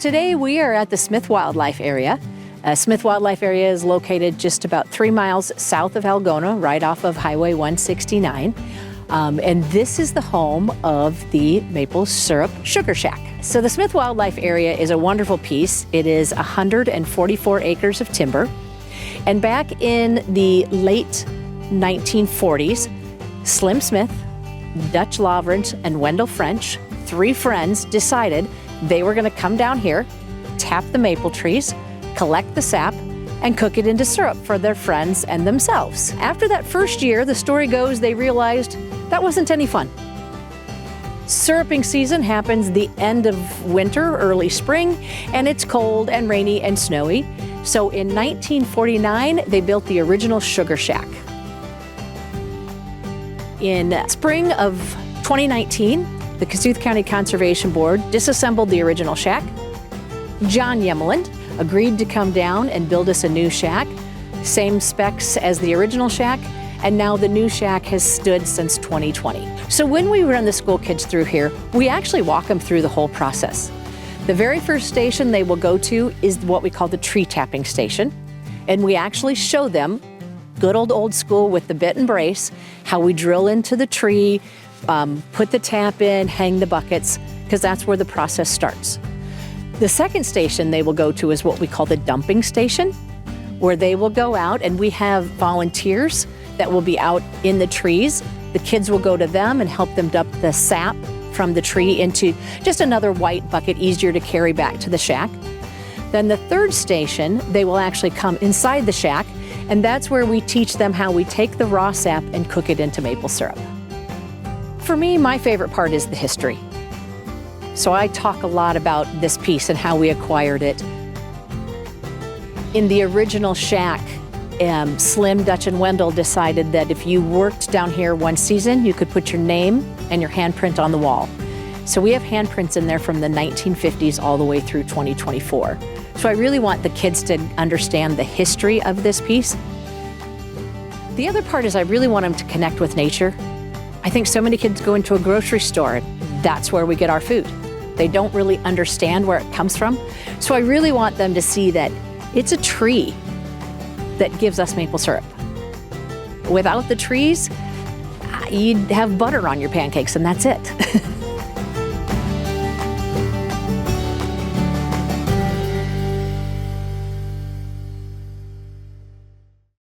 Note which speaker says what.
Speaker 1: today we are at the Smith Wildlife Area. Smith Wildlife Area is located just about 3 miles south of Algona, right off of Highway 169. And this is the home of the maple syrup sugar shack. So the Smith Wildlife Area is a wonderful piece. It is 144 acres of timber. And back in the late 1940s, Slim Smith, Dutch Lavrens, and Wendell French, 3 friends, decided they were going to come down here, tap the maple trees, collect the sap, and cook it into syrup for their friends and themselves. After that first year, the story goes, they realized that wasn't any fun. Syruping season happens the end of winter, early spring, and it's cold and rainy and snowy. So in 1949, they built the original sugar shack. In spring of 2019, the Kossuth County Conservation Board disassembled the original shack. John Yemeland agreed to come down and build us a new shack, same specs as the original shack, and now the new shack has stood since 2020. So when we run the school kids through here, we actually walk them through the whole process. The very first station they will go to is what we call the tree tapping station, and we actually show them, good old school with the bit and brace, how we drill into the tree, put the tap in, hang the buckets, because that's where the process starts. The second station they will go to is what we call the dumping station, where they will go out and we have volunteers that will be out in the trees. The kids will go to them and help them dump the sap from the tree into just another white bucket, easier to carry back to the shack. Then the third station, they will actually come inside the shack, and that's where we teach them how we take the raw sap and cook it into maple syrup. For me, my favorite part is the history. So I talk a lot about this piece and how we acquired it. In the original shack, Slim, Dutch, and Wendell decided that if you worked down here one season, you could put your name and your handprint on the wall. So we have handprints in there from the 1950s all the way through 2024. So I really want the kids to understand the history of this piece. The other part is I really want them to connect with nature. I think so many kids go into a grocery store, and that's where we get our food. They don't really understand where it comes from. So I really want them to see that it's a tree that gives us maple syrup. Without the trees, you'd have butter on your pancakes, and that's it.